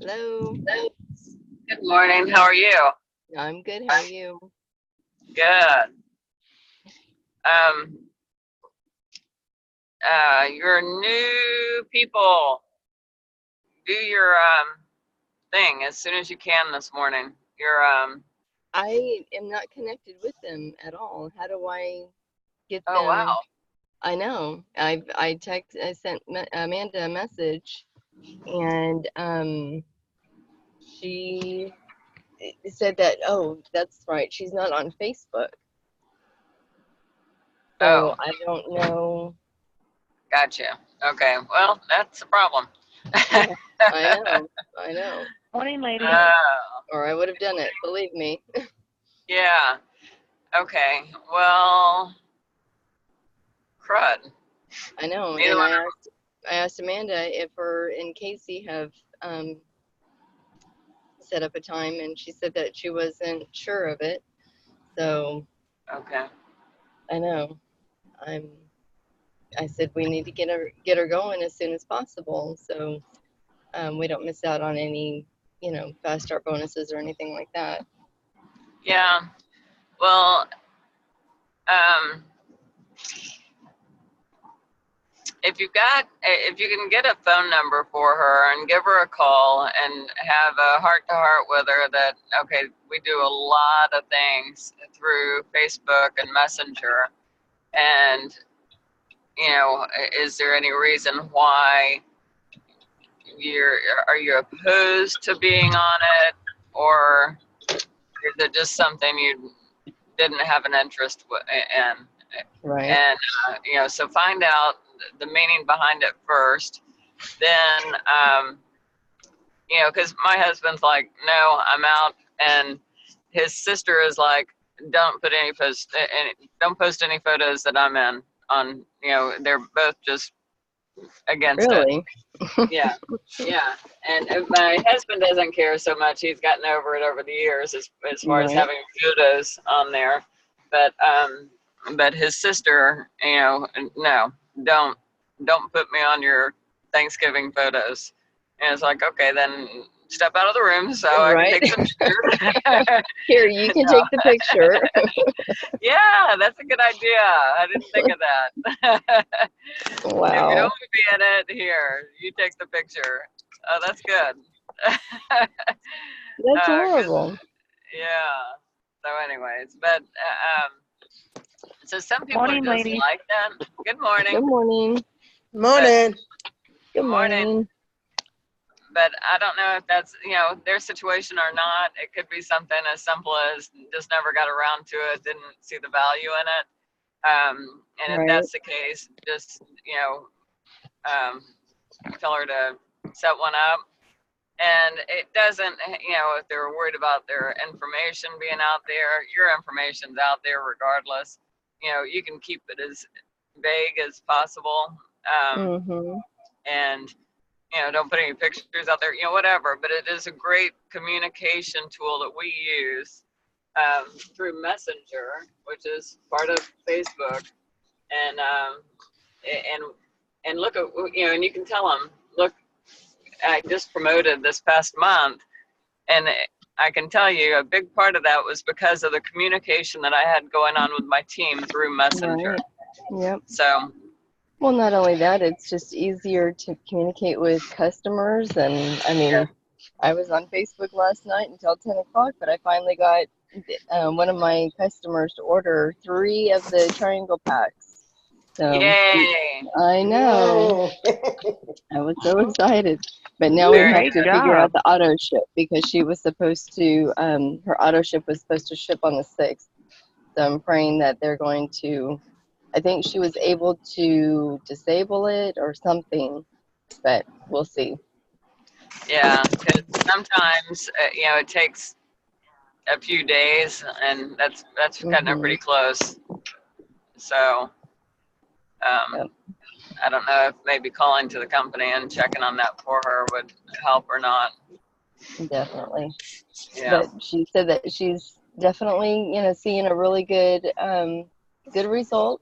Hello. Good morning. How are you? I'm good. How are you? Good. Um, you're new people. Do your thing as soon as you can this morning. Your I am not connected with them at all. How do I get oh them? wow. I know. I sent Amanda a message, and she said that, oh, that's right, she's not on Facebook. So Oh, I don't know. gotcha. Okay. Well, that's a problem. Yeah, I know. I know. Morning, ladies. Or I would have done it, believe me. Yeah. Okay. Well, crud. I know. Neither And one. I asked Amanda if her and Casey have um set up a time, and she said that she wasn't sure of it. So Okay. I know. I'm. I said we need to get her going as soon as possible, so we don't miss out on any, fast start bonuses or anything like that. Yeah. Well, um, if you can get a phone number for her and give her a call and have a heart to heart with her that okay, we do a lot of things through Facebook and Messenger, and is there any reason why you're are you opposed to being on it, or is it just something you didn't have an interest in? Right. And so find out the meaning behind it first. Then because my husband's like, no, I'm out, and his sister is like, don't post any photos that I'm in on. They're both just against it. Really? Yeah, yeah. And my husband doesn't care so much. He's gotten over it over the years as far as Right. having photos on there, but his sister, no, don't don't put me on your Thanksgiving photos. And it's like, okay, then step out of the room so I can Right. take some pictures. Here, you can No. take the picture. Yeah, that's a good idea. I didn't think of that. If you don't Wow. want to be in it, here, you take the picture. Oh, that's good. That's 'Cause horrible. yeah. So, anyways, but so some people are Morning, just ladies. like that. Good morning. Good morning. But Morning. Good morning. morning. But I don't know if that's their situation or not. It could be something as simple as just never got around to it, didn't see the value in it. And if Right. that's the case, just um, tell her to set one up. And it doesn't, if they're worried about their information being out there, your information's out there regardless. You can keep it as vague as possible. Mm-hmm. And don't put any pictures out there, whatever. But it is a great communication tool that we use through Messenger, which is part of Facebook. And and and look at and you can tell them, look, I just promoted this past month, and I can tell you a big part of that was because of the communication that I had going on with my team through Messenger. Right. Yep. So Well, not only that, it's just easier to communicate with customers. And I mean, I was on Facebook last night until 10 o'clock, but I finally got one of my customers to order 3 of the triangle packs. So yay, I know. Whoa. I was so excited. But now we very have Great to good. figure out job. the auto ship because she was supposed to, her auto ship was supposed to ship on the 6th. So I'm praying that they're going to, I think she was able to disable it or something, but we'll see. Yeah, because sometimes it takes a few days, and that's cutting it Hmm. pretty close. So Yep, I don't know if maybe calling to the company and checking on that for her would help or not. definitely. Yeah, But she said that she's definitely, seeing a really good result.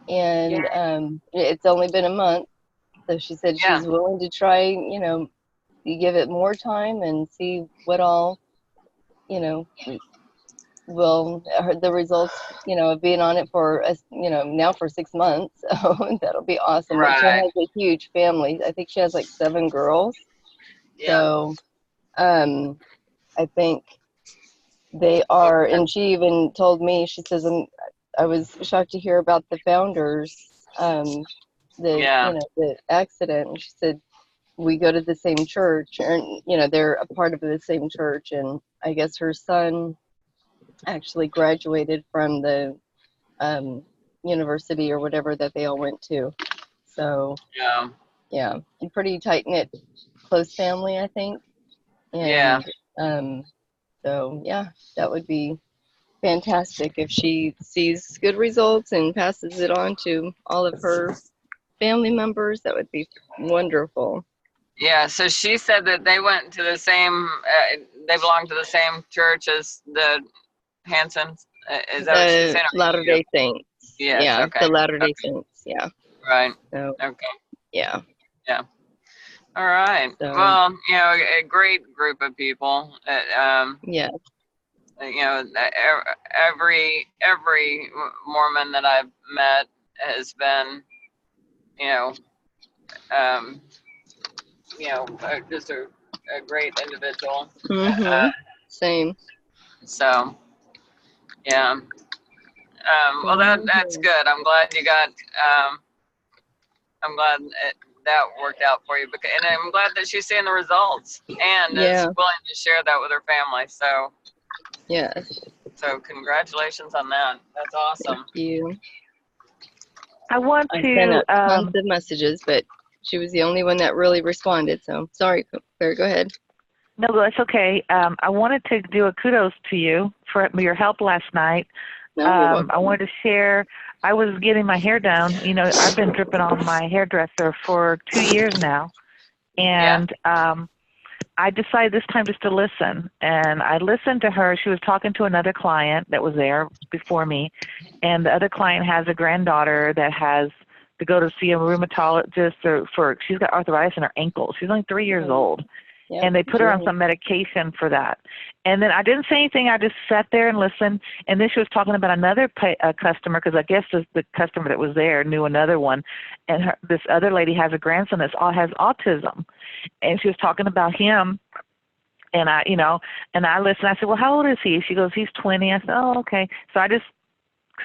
And yeah, it's only been a month. So she said yeah, she's willing to try, you give it more time and see what all, you know, will the results, of being on it for us, now for 6 months. So that'll be awesome. But she Right. has a huge family. I think she has like 7 girls. Yeah. So I think they are, and she even told me, she says, I was shocked to hear about the founders, Yeah. the accident. And she said, we go to the same church, and, they're a part of the same church. And I guess her son actually graduated from the university or whatever that they all went to. So, Yeah. yeah, a pretty tight-knit, close family, I think. Yeah. And so, yeah, that would be fantastic if she sees good results and passes it on to all of her family members. That would be wonderful. Yeah. So she said that they went to the same, they belong to the same church as the Hansons. Is that what she's The saying? Latter-day Saints. Yes. Yeah, Okay. the Latter-day Okay. Saints. Yeah. Right. So, Okay. yeah. Yeah. All right. So, Well, a great group of people. yeah. Every Mormon that I've met has been, um, just a great individual. Same. So, yeah. Well, that's good. I'm glad you got. I'm glad that worked out for you, and I'm glad that she's seeing the results and is willing to share that with her family. So, Yes. so congratulations on that. That's awesome. Thank you. I sent out tons of messages, but she was the only one that really responded. So sorry, Claire, go ahead. No, that's okay. I wanted to do a kudos to you for your help last night. I wanted to share. I was getting my hair done. I've been dripping on my hairdresser for 2 years now, and I decided this time just to listen. And I listened to her. She was talking to another client that was there before me, and the other client has a granddaughter that has to go to see a rheumatologist for she's got arthritis in her ankles. She's only 3 years old. Yep. And they put her on some medication for that. And then I didn't say anything. I just sat there and listened. And then she was talking about another customer, because I guess the customer that was there knew another one. And this other lady has a grandson that has autism. And she was talking about him. And I listened. I said, well, how old is he? She goes, he's 20. I said, oh, okay. So I just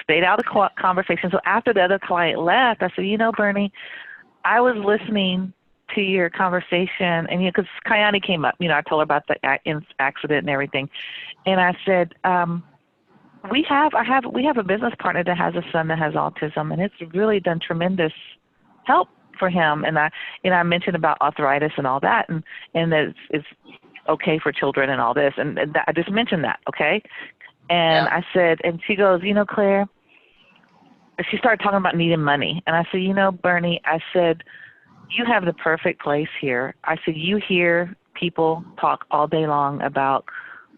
stayed out of the conversation. So after the other client left, I said, Bernie, I was listening to your conversation, and because Kayani came up, I told her about the accident and everything, and I said, we have a business partner that has a son that has autism, and it's really done tremendous help for him. And I mentioned about arthritis and all that, and that it's okay for children and all this, and I just mentioned that, okay. And I said, and she goes, Claire, she started talking about needing money, and I said, Bernie, I said, you have the perfect place here. I said, you hear people talk all day long about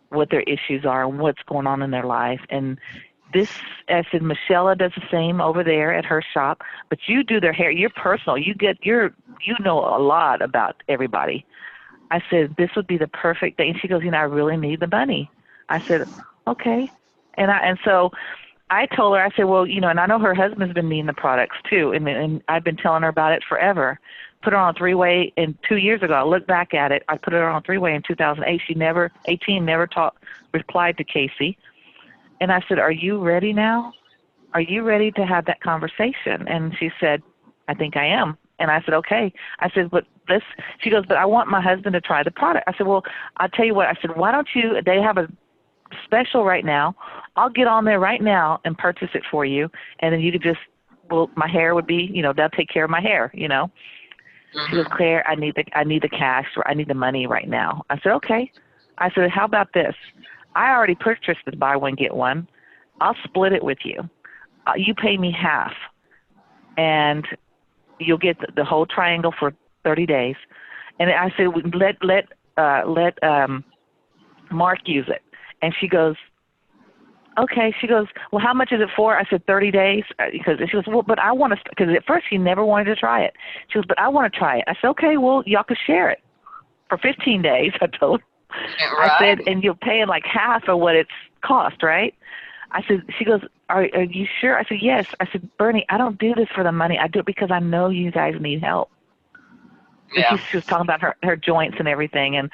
what their issues are and what's going on in their life. And I said, Michelle does the same over there at her shop, but you do their hair. You're personal. You know a lot about everybody. I said, this would be the perfect thing. And she goes, I really need the money. I said, okay. And so I told her, I said, well, and I know her husband's been needing the products too, and I've been telling her about it forever. Put her on a 3-way, and 2 years ago, I looked back at it. I put her on a 3-way in 2008. She never replied to Casey. And I said, are you ready now? Are you ready to have that conversation? And she said, I think I am. And I said, okay. I said, she goes, but I want my husband to try the product. I said, well, I'll tell you what. I said, why don't they have a special right now. I'll get on there right now and purchase it for you, and then you could my hair would be, they'll take care of my hair, She goes, Claire, I need the cash, or I need the money right now. I said, okay. I said, how about this? I already purchased the buy one, get one. I'll split it with you. You pay me half, and you'll get the whole triangle for 30 days. And I said, let Mark use it. And she goes, okay. She goes, well, how much is it for? I said, 30 days. She goes, well, but I want to, because at first she never wanted to try it. She goes, but I want to try it. I said, okay, well, y'all could share it. for 15 days. I told her. Right. I said, and you're paying like half of what it's cost, right? I said, she goes, are you sure? I said, yes. I said, Bernie, I don't do this for the money. I do it because I know you guys need help. Yeah. And she was talking about her joints and everything. And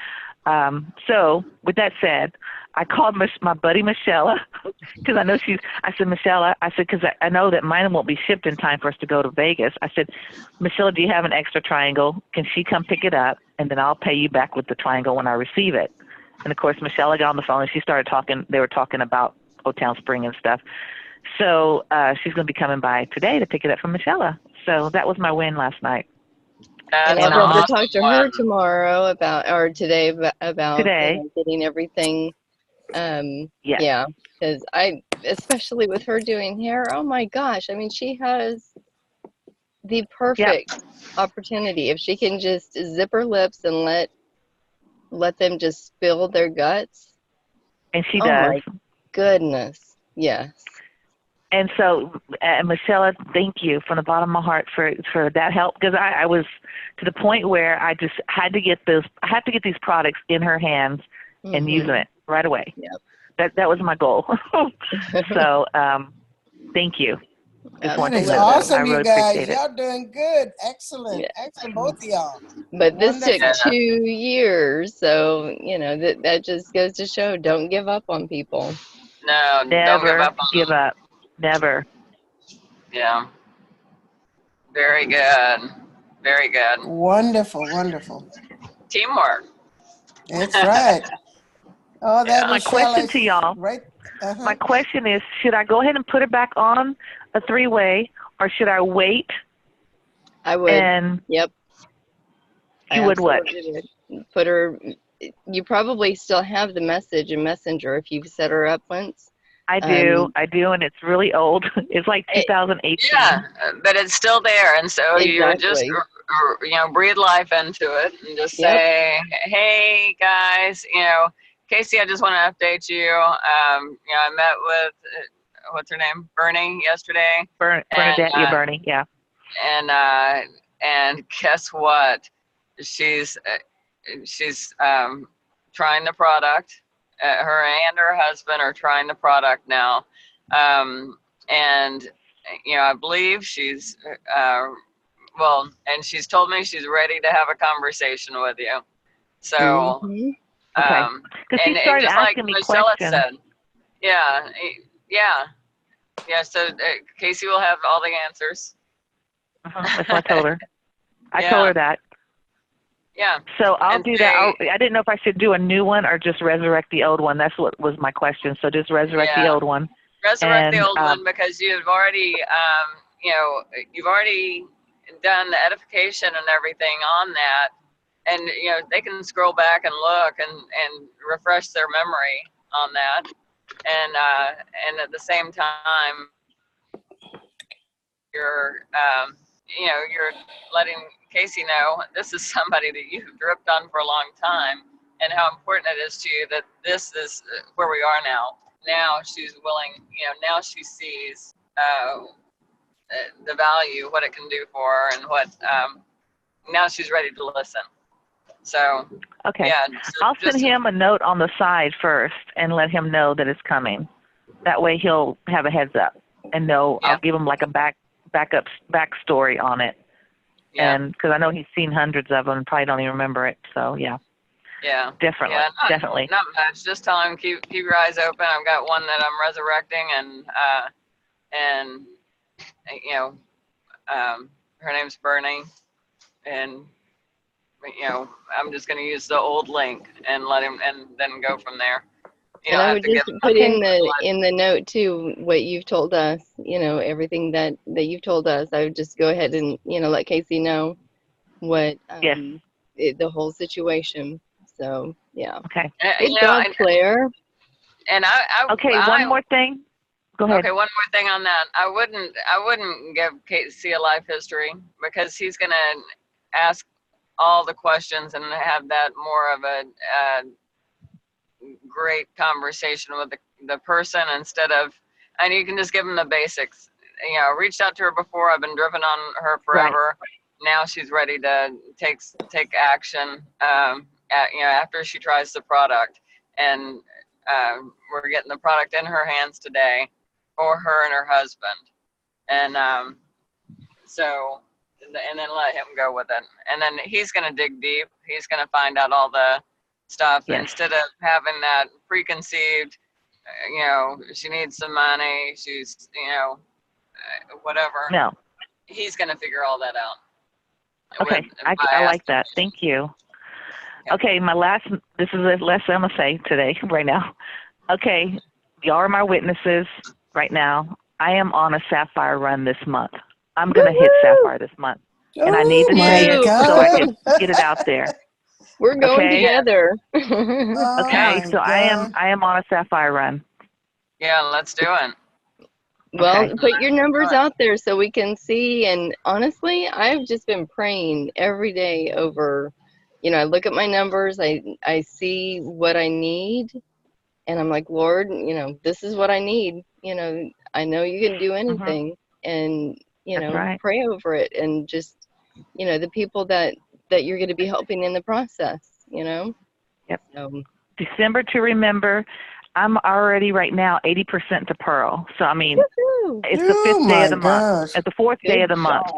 so with that said, I called my buddy Michelle because I know I said, Michelle, I said, because I know that mine won't be shipped in time for us to go to Vegas. I said, Michelle, do you have an extra triangle? Can she come pick it up? And then I'll pay you back with the triangle when I receive it. And of course, Michelle got on the phone and she started talking. They were talking about Hotel Spring and stuff. So she's going to be coming by today to pick it up from Michelle. So that was my win last night. And That's I'll an be able to awesome talk to her one. tomorrow or today about Today. getting everything. Yes. Yeah, because especially with her doing hair, oh my gosh, I mean, she has the perfect opportunity. If she can just zip her lips and let them just spill their guts. And she Oh does. my goodness, yes. And so, Michelle, thank you from the bottom of my heart for that help, because I was to the point where I just had to get these products in her hands and using it right away. Yep. That was my goal. So, thank you. That is Absolutely. awesome, I really you guys. appreciate it. Y'all doing good. Excellent. Yeah. Excellent, both of y'all. But this took Wonderful. 2 years, so that just goes to show, don't give up on people. No, don't give Never up on give them. up. Never. Yeah. Very good. Very good. Wonderful, wonderful. Teamwork. That's right. Oh, that My Michelle question is to y'all. right. My question is, should I go ahead and put it back on a three-way, or should I wait? I would. And Yep. you would what? Absolutely would. Put her. You probably still have the message in Messenger if you've set her up once. I do, and it's really old. It's like 2018. Yeah, but it's still there, and so you would just Exactly. breathe life into it and just say, hey guys, Casey, I just want to update you. I met with what's her name, Bernie, yesterday. Bernadette, Bernie, yeah. And guess what? She's trying the product. Her and her husband are trying the product now, and I believe she's and she's told me she's ready to have a conversation with you. So, okay. Because she started just asking like me Michelle questions. said, yeah. So Casey will have all the answers. That's what I told her. I told her that. Yeah. So I'll do that. I didn't know if I should do a new one or just resurrect the old one. That's what was my question. So just resurrect the old one. Resurrect the old one, because you've already, you've already done the edification and everything on that, and they can scroll back and look and refresh their memory on that, and at the same time, you're letting Casey know this is somebody that you've dripped on for a long time, and how important it is to you that this is where we are now. Now she's willing, now she sees the value, what it can do for her, and what now she's ready to listen. So okay, yeah, I'll send him a note on the side first and let him know that it's coming. That way he'll have a heads up and know. I'll give him like a backstory on it. Yeah. And because I know he's seen hundreds of them and probably don't even remember it. So yeah. Yeah. Definitely. Yeah, definitely. Not much. Just tell him keep your eyes open. I've got one that I'm resurrecting, and her name's Bernie, and I'm just going to use the old link and let him, and then go from there. And I would just put in the note too what you've told us. Everything that you've told us. I would just go ahead and let Casey know what the whole situation. So yeah. Okay. Good job, Claire. And one more thing. Go ahead. Okay, one more thing on that. I wouldn't give Casey a life history, because he's going to ask all the questions and have that more of a great conversation with the person, instead of, and you can just give them the basics. Reached out to her before. I've been driven on her forever. Right. Now she's ready to take action. after she tries the product, and we're getting the product in her hands today for her and her husband. And so, and then let him go with it. And then he's going to dig deep. He's going to find out all the stuff instead of having that preconceived, she needs some money. She's, whatever. No. He's going to figure all that out. Okay. I like that. Thank you. Yeah. Okay. This is the last I'm going to say today, right now. Okay. Y'all are my witnesses right now. I am on a sapphire run this month. I'm going to hit sapphire this month. And I need to say it so I can get it out there. We're going together. Okay, so I am on a sapphire run. Yeah, let's do it. Well, put your numbers out there so we can see. And honestly, I've just been praying every day over, I look at my numbers, I see what I need, and I'm like, Lord, this is what I need. I know you can do anything, and, pray over it, and just, the people that you're going to be helping in the process, Yep. December to remember. I'm already right now 80% to Pearl. So, I mean, it's the 5th day of the month. It's the 4th day of the month.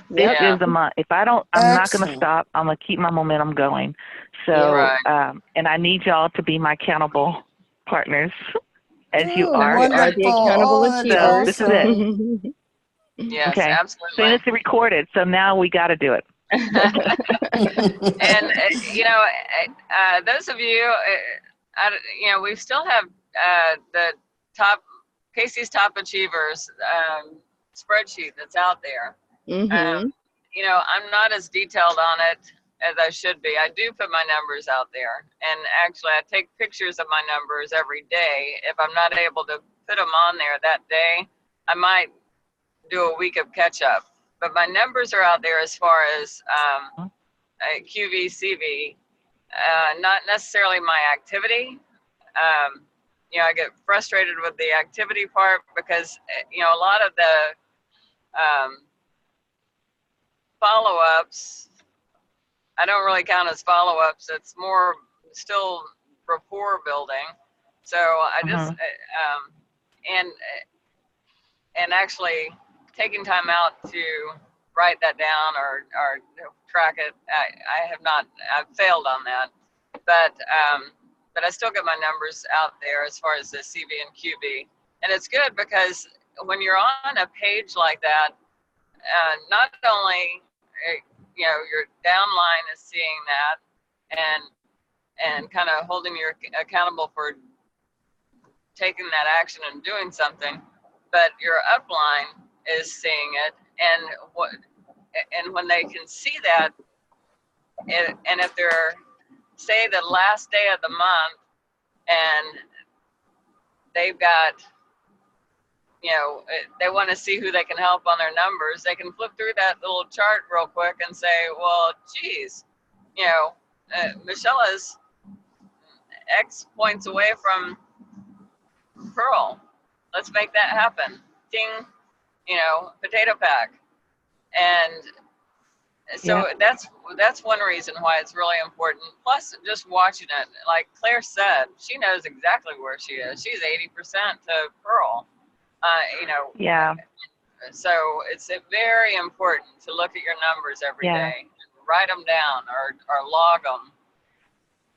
This is the month. If I don't, I'm not going to stop. I'm going to keep my momentum going. So, and I need y'all to be my accountable partners, as you are. We are the accountable achievers. This is it. Yes, absolutely. So it's recorded. So now we got to do it. And those of you, we still have the Casey's Top Achievers spreadsheet that's out there. I'm not as detailed on it as I should be. I do put my numbers out there, and actually I take pictures of my numbers every day. If I'm not able to put them on there that day, I might do a week of catch up. But my numbers are out there as far as QV, CV, not necessarily my activity. I get frustrated with the activity part because, a lot of the follow-ups, I don't really count as follow-ups. It's more still rapport building. So I just, and actually taking time out to write that down or track it, I've failed on that. But I still get my numbers out there as far as the CV and QB. And it's good because when you're on a page like that, not only, your downline is seeing that and kind of holding you accountable for taking that action and doing something, but your upline is seeing it. And when they can see that, and if they're, say, the last day of the month and they've got, they want to see who they can help on their numbers, they can flip through that little chart real quick and say, well, geez, Michelle is X points away from Pearl. Let's make that happen. Ding, potato pack. And so that's one reason why it's really important. Plus, just watching it, like Claire said, she knows exactly where she is. She's 80% to Pearl. So it's very important to look at your numbers every day, write them down or log them.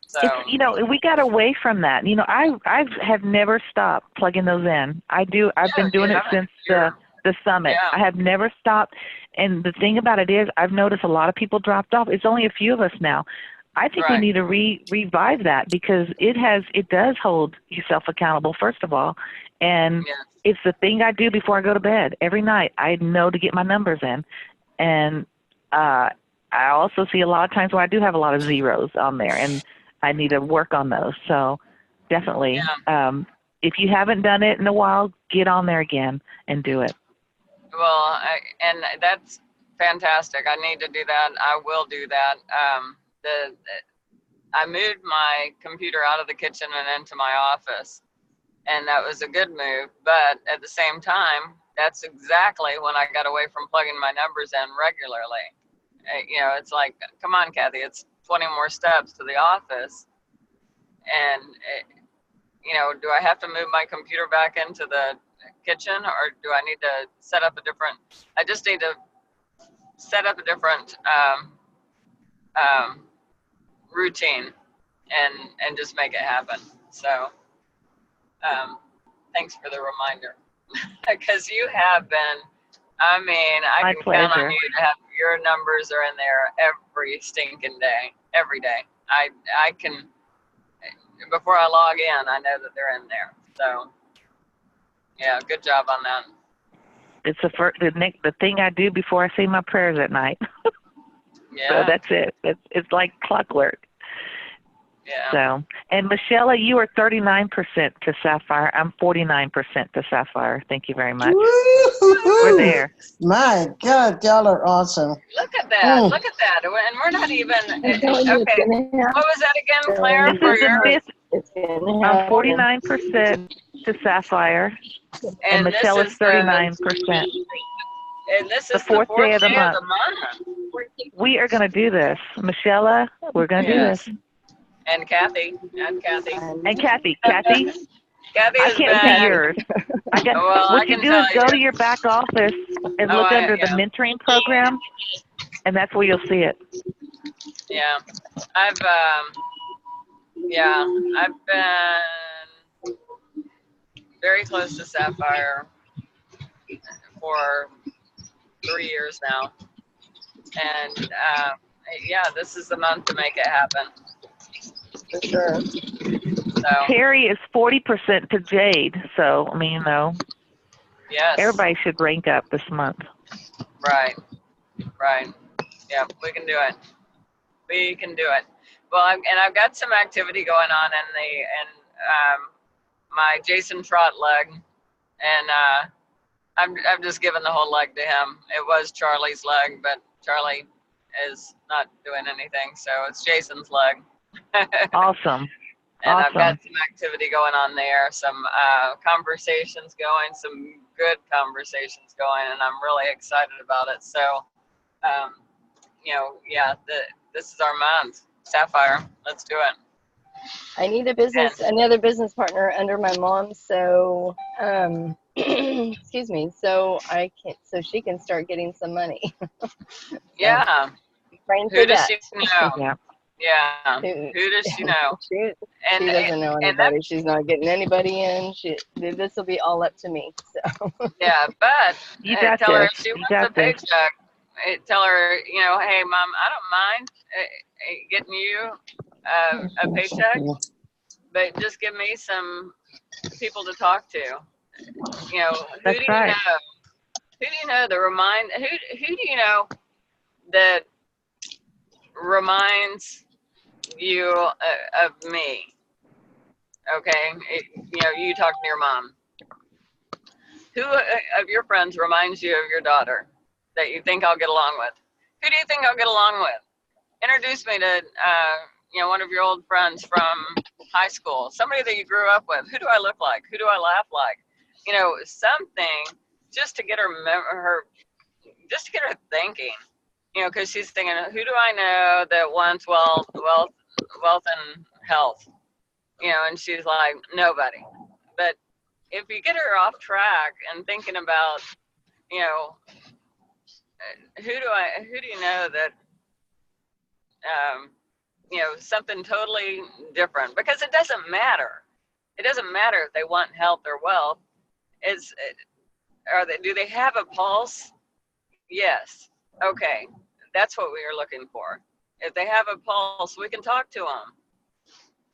So we got away from that. I have never stopped plugging those in. I've been doing it since the summit. I have never stopped. And the thing about it is, I've noticed a lot of people dropped off. It's only a few of us now. I think we need to revive that because it does hold yourself accountable, first of all. And it's the thing I do before I go to bed every night. I know to get my numbers in. And I also see a lot of times where I do have a lot of zeros on there, and I need to work on those. So definitely, if you haven't done it in a while, get on there again and do it. Well, and that's fantastic. I need to do that. I will do that. I moved my computer out of the kitchen and into my office, and that was a good move. But at the same time, that's exactly when I got away from plugging my numbers in regularly. It's like, come on, Kathy, it's 20 more steps to the office. And, you know, do I have to move my computer back into the kitchen, or do I need to set up a different, I just need to set up a different routine and just make it happen. So thanks for the reminder, because you have been, I mean, I My can count on pleasure. you to have your numbers are in there every stinking day, every day. I can, before I log in, I know that they're in there. So yeah, good job on that. It's the thing I do before I say my prayers at night. Yeah. So that's it. It's like clockwork. Yeah. So, and Michelle, you are 39% to Sapphire. I'm 49% to Sapphire. Thank you very much. Woo-hoo-hoo. We're there. My God, y'all are awesome. Look at that. Mm. Look at that. And we're not even, I'm telling you, it's okay. gonna happen. What was that again, Claire? This For is the your, fifth. It's gonna I'm happen. 49% to Sapphire, and this Michelle is is 39%. and this The is fourth the fourth day of the day month. of the month. We are going to do this. Michelle, we're going to do Yes. this. And Kathy. And Kathy. And Kathy, Kathy, Kathy I has can't been, see yours. well, I What you can do is tell go you. to your back office and look under the mentoring program, and that's where you'll see it. Yeah. I've been very close to Sapphire for 3 years now. And yeah, this is the month to make it happen. For sure. So Terry is 40% to Jade, so I mean, you know, yes. everybody should rank up this month. Right. Yeah, we can do it. We can do it. Well, I've got some activity going on in my Jason Trott leg, and I'm just giving the whole leg to him. It was Charlie's leg, but Charlie is not doing anything, so it's Jason's leg. Awesome. And Awesome. I've got some activity going on there, some conversations going, some good conversations going, and I'm really excited about it. So, you know, yeah, this is our month. Sapphire, let's do it. I need another business partner under my mom, so excuse me, so she can start getting some money. Yeah. Praying Who for does that. she know? Yeah. Yeah. Who does she know? She And doesn't know anybody. She's not getting anybody in. This will be all up to me. So yeah, but You got tell her this. if she You wants got a this. paycheck. Tell her, you know, hey, Mom, I don't mind getting you a paycheck, but just give me some people to talk to. You know, who That's do right. you know? Who do you know that who do you know that reminds you of me? Okay, you know, you talk to your mom. Who of your friends reminds you of your daughter that you think I'll get along with? Who do you think I'll get along with? Introduce me to, you know, one of your old friends from high school, somebody that you grew up with. Who do I look like? Who do I laugh like? You know, something just to get her thinking. You know, because she's thinking, who do I know that wants wealth and health? You know, and she's like, nobody. But if you get her off track and thinking about, you know, who do you know that, you know, something totally different, because it doesn't matter. It doesn't matter if they want health or wealth. Do they have a pulse? Yes. Okay. That's what we are looking for. If they have a pulse, we can talk to them.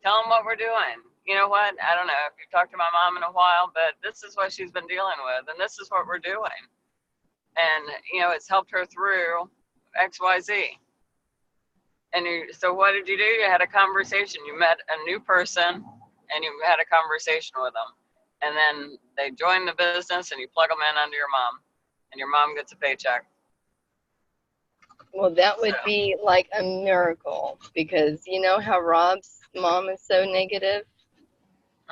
Tell them what we're doing. You know what? I don't know if you've talked to my mom in a while, but this is what she's been dealing with, and this is what we're doing. And, you know, it's helped her through XYZ. And so what did you do? You had a conversation. You met a new person, and you had a conversation with them. And then they join the business, and you plug them in under your mom, and your mom gets a paycheck. well, that would be like a miracle, because you know how Rob's mom is so negative.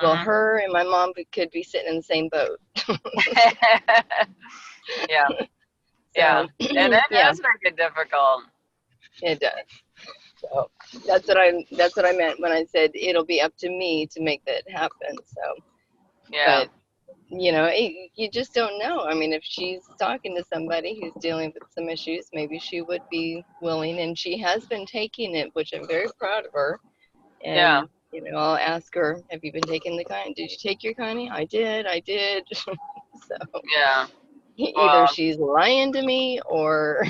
Well, her and my mom could be sitting in the same boat. Yeah. So, And that does make it difficult. it does. So that's what I meant when I said it'll be up to me to make that happen. So, Yeah. but you know, you just don't know. I mean, if she's talking to somebody who's dealing with some issues, maybe she would be willing, and she has been taking it, which I'm very proud of her. And Yeah. you know, I'll ask her, "Have you been taking the Kynie? Did you take your Kynie?" I did. So Yeah. either Well, she's lying to me or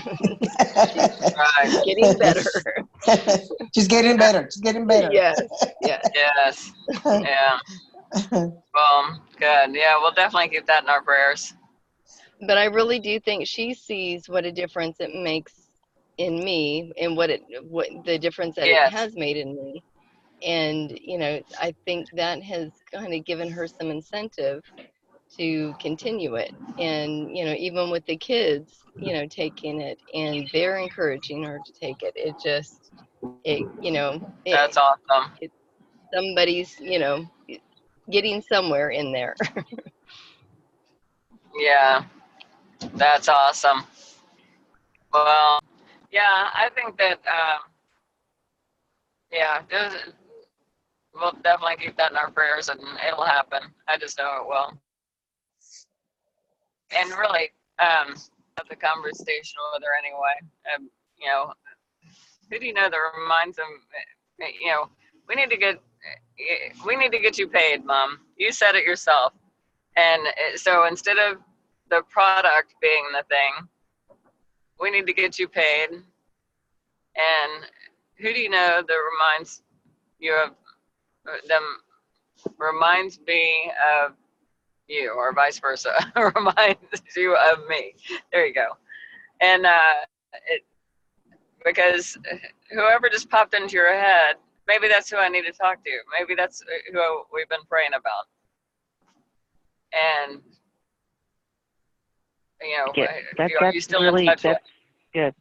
right. getting better. She's getting better. She's getting better. Yes. Yes. Yes. Yeah. Well, good. Yeah, we'll definitely keep that in our prayers. But I really do think she sees what a difference it makes in me and what the difference that it Yes. has made in me. And, you know, I think that has kind of given her some incentive to continue it. And, you know, even with the kids, you know, taking it, and they're encouraging her to take it. That's awesome. Somebody's, you know, getting somewhere in there. Yeah, that's awesome. Well, yeah, I think that, yeah, we'll definitely keep that in our prayers, and it'll happen. I just know it will. And really, have the conversation with her anyway. You know, who do you know that reminds them? You know, we need to get you paid, Mom. You said it yourself. And so instead of the product being the thing, we need to get you paid. And who do you know that reminds you of them? Reminds me of you, or vice versa. Reminds you of me. There you go. And because whoever just popped into your head, maybe that's who I need to talk to. Maybe that's who we've been praying about. And you know, are you still in touch with? That's good.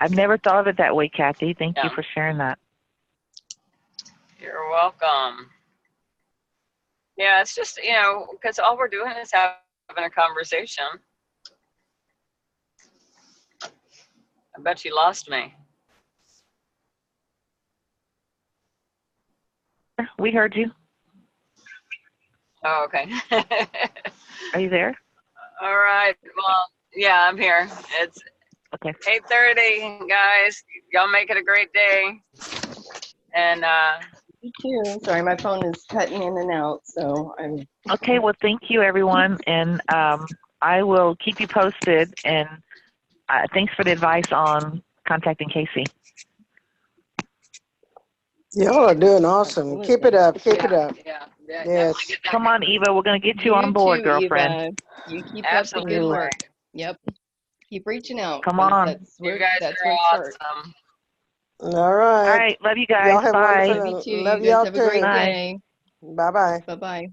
I've never thought of it that way, Kathy. Thank you Yeah. for sharing that. You're welcome. Yeah, it's just, you know, because all we're doing is having a conversation. I bet you lost me. We heard you. Oh, okay. Are you there? All right. Well, yeah, I'm here. It's Okay. 8:30, guys. Y'all make it a great day. And Me too. Sorry, my phone is cutting in and out, so I'm. Okay, well, thank you, everyone, and I will keep you posted, and thanks for the advice on contacting Casey. Y'all are doing awesome. Absolutely. Keep it up. Keep it up. yeah, Yes. definitely get that Come on, Eva, we're going to get you on board, too, girlfriend. Eva. You keep Absolutely. up the good work. Yep. Keep reaching out. Come 'cause on. That's You where, guys that's are where it starts. awesome. All right. All right, love you guys. Y'all have Bye. wonderful. Love you too. Love You guys y'all have a great too. Bye. day. Bye bye. Bye-bye.